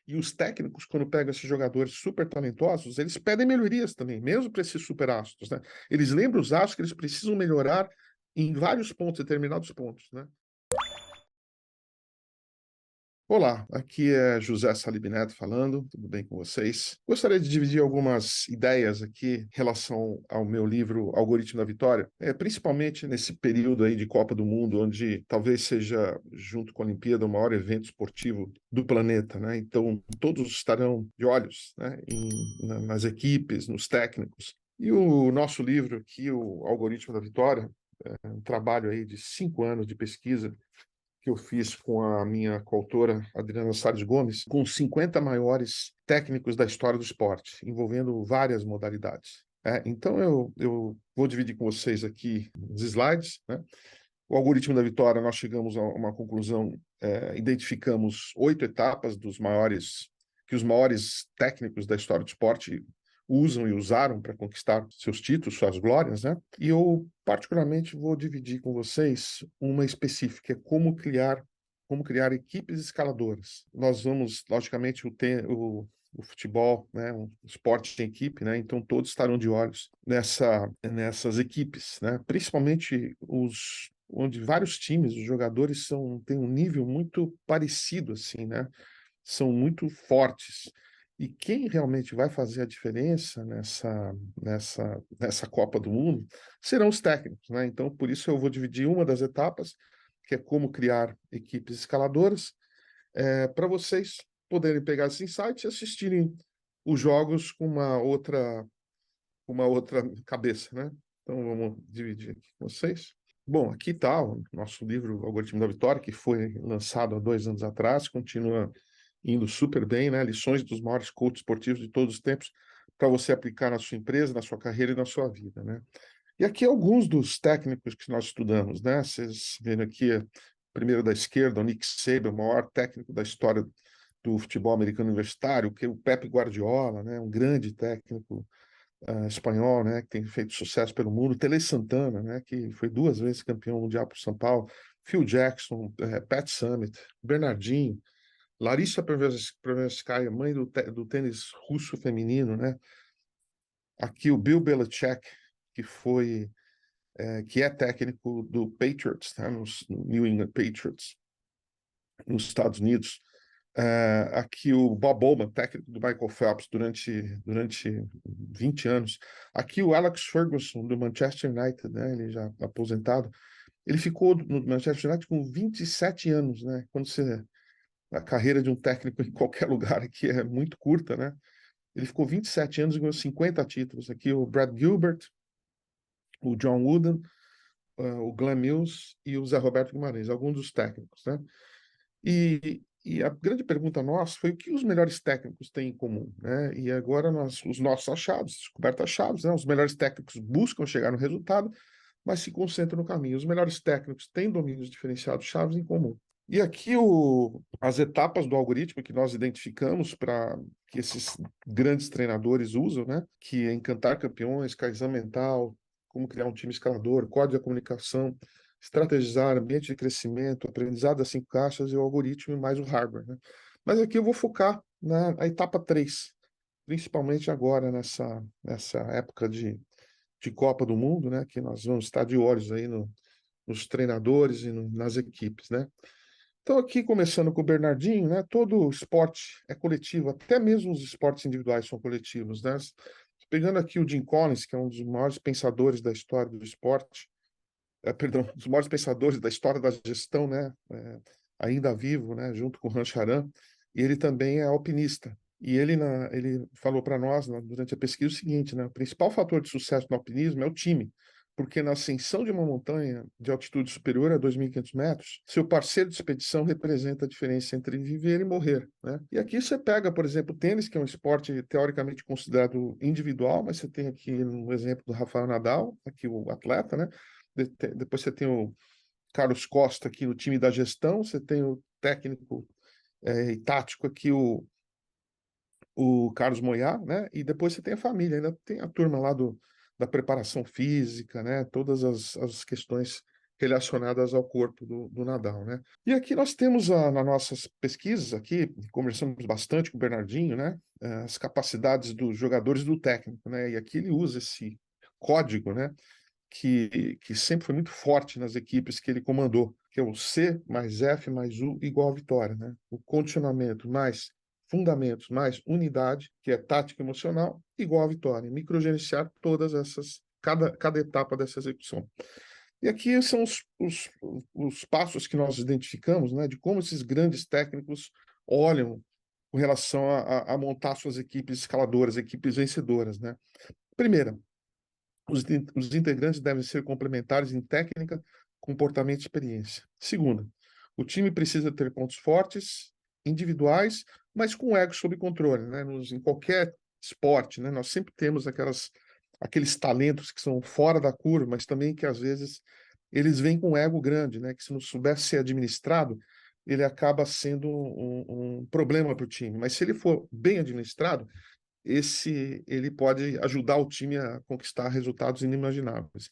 E os técnicos, quando pegam esses jogadores super talentosos, eles pedem melhorias também, mesmo para esses super astros, né? Eles lembram os astros que eles precisam melhorar em vários pontos, determinados pontos, né? Olá, aqui é José Salib Neto falando, tudo bem com vocês? Gostaria de dividir algumas ideias aqui em relação ao meu livro Algoritmo da Vitória, principalmente nesse período aí de Copa do Mundo, onde talvez seja, junto com a Olimpíada, o maior evento esportivo do planeta, né? Então, todos estarão de olhos, né, nas equipes, nos técnicos. E o nosso livro aqui, o Algoritmo da Vitória, é um trabalho aí de 5 anos de pesquisa, que eu fiz com a minha coautora, Adriana Salles Gomes, com 50 maiores técnicos da história do esporte, envolvendo várias modalidades. Então, eu vou dividir com vocês aqui os slides, né? O algoritmo da vitória, nós chegamos a uma conclusão, identificamos 8 etapas que os maiores técnicos da história do esporte usam e usaram para conquistar seus títulos, suas glórias, né? E eu, particularmente, vou dividir com vocês uma específica, como criar equipes escaladoras. Nós vamos, logicamente, o futebol, né, um esporte em equipe, né, então todos estarão de olhos nessas equipes, né, principalmente onde vários times, os jogadores têm um nível muito parecido, assim, né, são muito fortes. E quem realmente vai fazer a diferença nessa Copa do Mundo serão os técnicos, né? Então, por isso eu vou dividir uma das etapas, que é como criar equipes escaladoras, para vocês poderem pegar esses insights e assistirem os jogos com uma outra cabeça, né? Então, vamos dividir aqui com vocês. Bom, aqui está o nosso livro Algoritmo da Vitória, que foi lançado há 2 anos atrás, continua indo super bem, né? Lições dos maiores coaches esportivos de todos os tempos para você aplicar na sua empresa, na sua carreira e na sua vida, né? E aqui alguns dos técnicos que nós estudamos, né? Vocês vendo aqui, primeiro da esquerda, o Nick Saban, o maior técnico da história do futebol americano universitário, que é o Pep Guardiola, né? Um grande técnico espanhol, né? Que tem feito sucesso pelo mundo. Tele Santana, né? Que foi 2 vezes campeão mundial por São Paulo. Phil Jackson, Pat Summitt, Bernardinho, Larissa Prevezskaya, mãe do tênis russo feminino, né? Aqui o Bill Belichick, que é técnico do Patriots, tá? No New England Patriots, nos Estados Unidos. Aqui o Bob Bowman, técnico do Michael Phelps durante 20 anos. Aqui o Alex Ferguson, do Manchester United, né? Ele já aposentado. Ele ficou no Manchester United com 27 anos, né? A carreira de um técnico em qualquer lugar aqui é muito curta, né? Ele ficou 27 anos e ganhou 50 títulos. Aqui o Brad Gilbert, o John Wooden, o Glenn Mills e o Zé Roberto Guimarães, alguns dos técnicos, né? E a grande pergunta nossa foi o que os melhores técnicos têm em comum, né? E agora os nossos achados, descobertas-chaves, né? Os melhores técnicos buscam chegar no resultado, mas se concentram no caminho. Os melhores técnicos têm domínios diferenciados, chaves em comum. E aqui as etapas do algoritmo que nós identificamos para que esses grandes treinadores usam, né? Que é encantar campeões, Kaizen mental, como criar um time escalador, código de comunicação, estrategizar, ambiente de crescimento, aprendizado das 5 caixas e o algoritmo e mais o hardware, né? Mas aqui eu vou focar na etapa 3, principalmente agora nessa época de Copa do Mundo, né? Que nós vamos estar de olhos aí nos treinadores e nas equipes, né? Então, aqui começando com o Bernardinho, né? Todo esporte é coletivo, até mesmo os esportes individuais são coletivos, né? Pegando aqui o Jim Collins, que é um dos maiores pensadores da história do esporte, perdão, dos maiores pensadores da história da gestão, né? Ainda vivo, né? Junto com o Rancharan, e ele também é alpinista. E ele falou para nós, durante a pesquisa, o seguinte, né? O principal fator de sucesso no alpinismo é o time, porque na ascensão de uma montanha de altitude superior a 2.500 metros, seu parceiro de expedição representa a diferença entre viver e morrer, né? E aqui você pega, por exemplo, o tênis, que é um esporte teoricamente considerado individual, mas você tem aqui um exemplo do Rafael Nadal, aqui o atleta, né? Depois você tem o Carlos Costa aqui no time da gestão, você tem o técnico e tático aqui, o Carlos Moyá, né? E depois você tem a família, ainda tem a turma lá da preparação física, né? Todas as questões relacionadas ao corpo do Nadal, né? E aqui nós temos nas nossas pesquisas aqui, conversamos bastante com o Bernardinho, né? As capacidades dos jogadores e do técnico, né? E aqui ele usa esse código, né? Que sempre foi muito forte nas equipes que ele comandou, que é o C mais F mais U igual a vitória, né? O condicionamento mais fundamentos mais unidade, que é tática emocional, igual a vitória. Microgerenciar todas essas, cada etapa dessa execução. E aqui são os passos que nós identificamos, né, de como esses grandes técnicos olham com relação a montar suas equipes escaladoras, equipes vencedoras, né? Primeira, os integrantes devem ser complementares em técnica, comportamento e experiência. Segunda, o time precisa ter pontos fortes, individuais, mas com ego sob controle, né? Em qualquer esporte, né? Nós sempre temos aqueles talentos que são fora da curva, mas também que às vezes eles vêm com um ego grande, né? Que se não souber ser administrado, ele acaba sendo um problema para o time. Mas se ele for bem administrado, ele pode ajudar o time a conquistar resultados inimagináveis.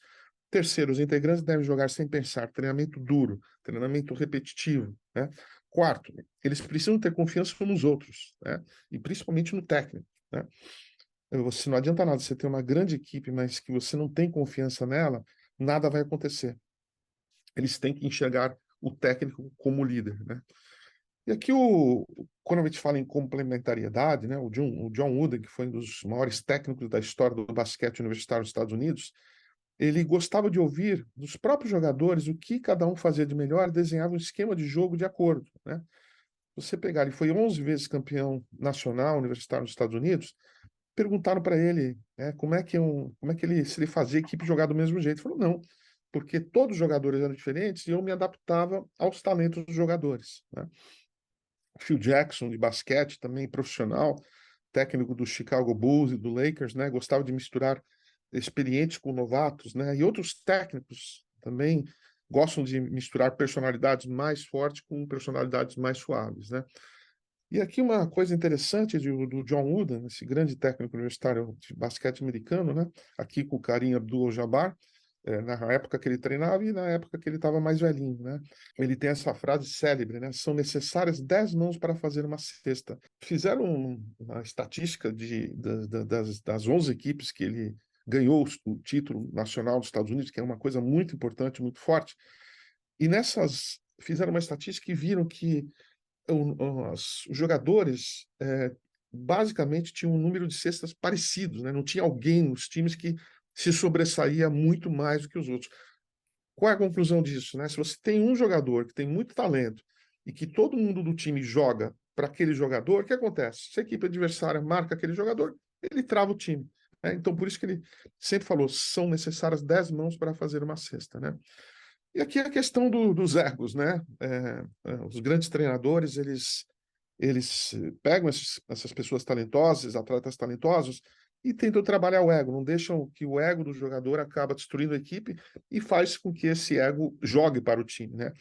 Terceiro, os integrantes devem jogar sem pensar, treinamento duro, treinamento repetitivo, né? Quarto, eles precisam ter confiança nos outros, né? E principalmente no técnico, né? Você não adianta nada você ter uma grande equipe, mas que você não tem confiança nela, nada vai acontecer. Eles têm que enxergar o técnico como líder, né? E aqui, quando a gente fala em complementariedade, né, o John Wooden, que foi um dos maiores técnicos da história do basquete universitário dos Estados Unidos, ele gostava de ouvir dos próprios jogadores o que cada um fazia de melhor, desenhava um esquema de jogo de acordo, né? Você pegar, ele foi 11 vezes campeão nacional universitário nos Estados Unidos, perguntaram para ele, né, como é que ele, se ele fazia a equipe jogar do mesmo jeito. Ele falou, não, porque todos os jogadores eram diferentes e eu me adaptava aos talentos dos jogadores, né? Phil Jackson, de basquete, também profissional, técnico do Chicago Bulls e do Lakers, né? Gostava de misturar experientes com novatos, né? E outros técnicos também gostam de misturar personalidades mais fortes com personalidades mais suaves, né? E aqui uma coisa interessante do John Wooden, esse grande técnico universitário de basquete americano, né? Aqui com o carinha do Jabbar, na época que ele treinava e na época que ele estava mais velhinho, né? Ele tem essa frase célebre, né? São necessárias 10 mãos para fazer uma cesta. Fizeram uma estatística das 11 equipes que ele ganhou o título nacional dos Estados Unidos, que é uma coisa muito importante, muito forte. E nessas fizeram uma estatística e viram que os jogadores basicamente tinham um número de cestas parecidos, né? Não tinha alguém nos times que se sobressaía muito mais do que os outros. Qual é a conclusão disso, né? Se você tem um jogador que tem muito talento e que todo mundo do time joga para aquele jogador, o que acontece? Se a equipe adversária marca aquele jogador, ele trava o time, né? Então, por isso que ele sempre falou, são necessárias 10 mãos para fazer uma cesta, né? E aqui a questão dos egos, né? Os grandes treinadores, eles pegam essas pessoas talentosas, atletas talentosos, e tentam trabalhar o ego, não deixam que o ego do jogador acaba destruindo a equipe e faz com que esse ego jogue para o time, né?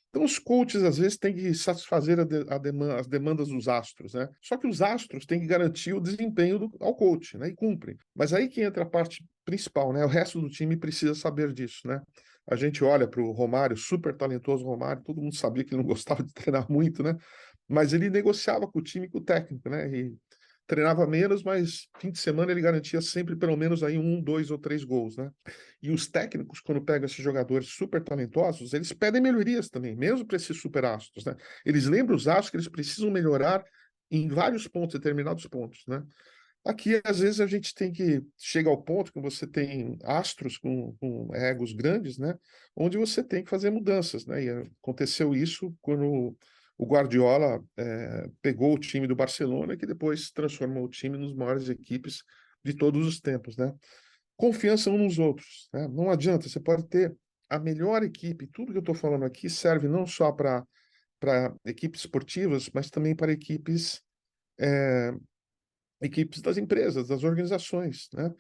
Então, os coaches, às vezes, têm que satisfazer as demandas dos astros, né? Só que os astros têm que garantir o desempenho ao coach, né? E cumprem. Mas aí que entra a parte principal, né? O resto do time precisa saber disso, né? A gente olha para o Romário, super talentoso Romário, todo mundo sabia que ele não gostava de treinar muito, né? Mas ele negociava com o time e com o técnico, né? E treinava menos, mas fim de semana ele garantia sempre pelo menos aí 1, 2 ou 3 gols, né? E os técnicos, quando pegam esses jogadores super talentosos, eles pedem melhorias também, mesmo para esses super astros, né? Eles lembram os astros que eles precisam melhorar em vários pontos, determinados pontos, né? Aqui, às vezes, a gente tem que chegar ao ponto que você tem astros com egos grandes, né? Onde você tem que fazer mudanças, né? E aconteceu isso quando o Guardiola pegou o time do Barcelona, que depois transformou o time nos maiores equipes de todos os tempos, né? Confiança uns nos outros, né? Não adianta, você pode ter a melhor equipe, tudo que eu estou falando aqui serve não só para equipes esportivas, mas também para equipes das empresas, das organizações, né?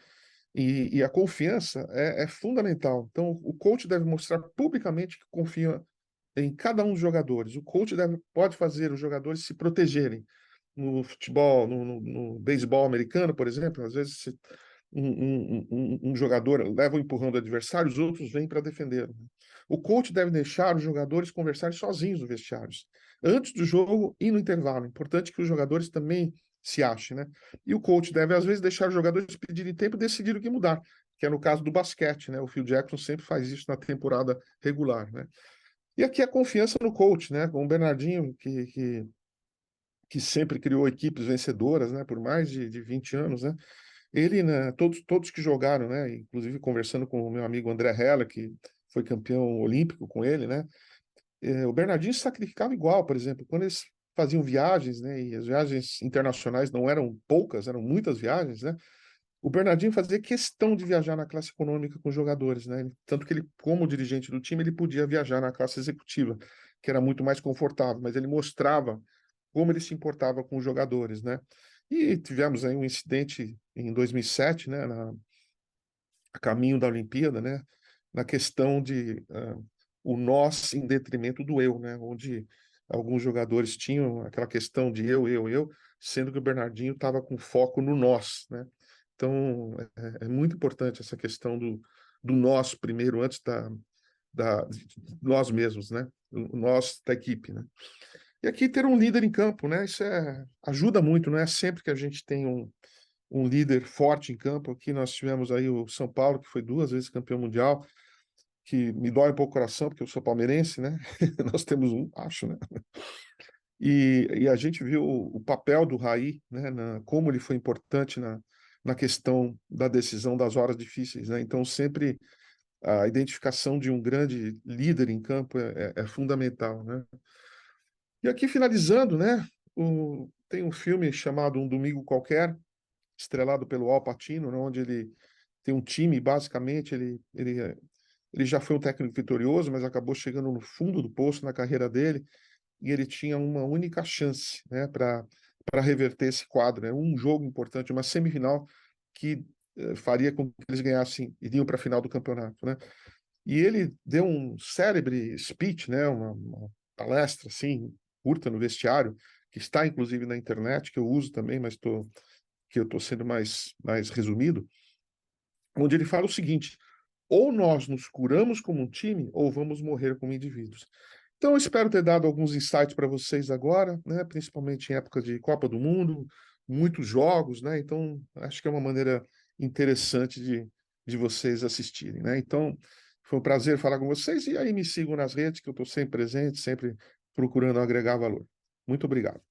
E a confiança é fundamental. Então, o coach deve mostrar publicamente que confia em cada um dos jogadores. O coach pode fazer os jogadores se protegerem. No futebol, no beisebol americano, por exemplo, às vezes um jogador leva o empurrão do adversário, os outros vêm para defender. O coach deve deixar os jogadores conversarem sozinhos no vestiário, antes do jogo e no intervalo. Importante que os jogadores também se achem, né? E o coach deve, às vezes, deixar os jogadores pedirem tempo e decidir o que mudar, que é no caso do basquete, né? O Phil Jackson sempre faz isso na temporada regular, né? E aqui a confiança no coach, né? Com o Bernardinho, que sempre criou equipes vencedoras, né? Por mais de 20 anos, né? Ele, né, todos que jogaram, né, inclusive conversando com o meu amigo André Hella, que foi campeão olímpico com ele, né, o Bernardinho se sacrificava igual, por exemplo, quando eles faziam viagens, né, e as viagens internacionais não eram poucas, eram muitas viagens, né, o Bernardinho fazia questão de viajar na classe econômica com os jogadores, né, tanto que ele, como dirigente do time, ele podia viajar na classe executiva, que era muito mais confortável, mas ele mostrava como ele se importava com os jogadores, né? E tivemos aí um incidente em 2007, né, a caminho da Olimpíada, né, na questão de o nós em detrimento do eu, né, onde alguns jogadores tinham aquela questão de eu, sendo que o Bernardinho estava com foco no nós, né? Então é muito importante essa questão do nós primeiro, antes de nós mesmos, né? O nós da equipe, né? E aqui ter um líder em campo, né? Isso ajuda muito, não é sempre que a gente tem um líder forte em campo. Aqui nós tivemos aí o São Paulo, que foi 2 vezes campeão mundial, que me dói um pouco o coração, porque eu sou palmeirense, né? Nós temos um, acho, né? E a gente viu o papel do Raí, né? Como ele foi importante na questão da decisão das horas difíceis, né? Então, sempre a identificação de um grande líder em campo é fundamental, né? E aqui, finalizando, né? Tem um filme chamado Um Domingo Qualquer, estrelado pelo Al Pacino, né, onde ele tem um time, basicamente, ele já foi um técnico vitorioso, mas acabou chegando no fundo do poço na carreira dele, e ele tinha uma única chance, né, para reverter esse quadro, né, um jogo importante, uma semifinal que faria com que eles ganhassem, iriam para a final do campeonato, né? E ele deu um célebre speech, né, uma palestra assim, curta no vestiário, que está inclusive na internet, que eu uso também, mas que eu estou sendo mais resumido, onde ele fala o seguinte: ou nós nos curamos como um time, ou vamos morrer como indivíduos. Então, eu espero ter dado alguns insights para vocês agora, né? Principalmente em época de Copa do Mundo, muitos jogos, né? Então, acho que é uma maneira interessante de vocês assistirem, né? Então, foi um prazer falar com vocês, e aí me sigam nas redes, que eu estou sempre presente, sempre procurando agregar valor. Muito obrigado.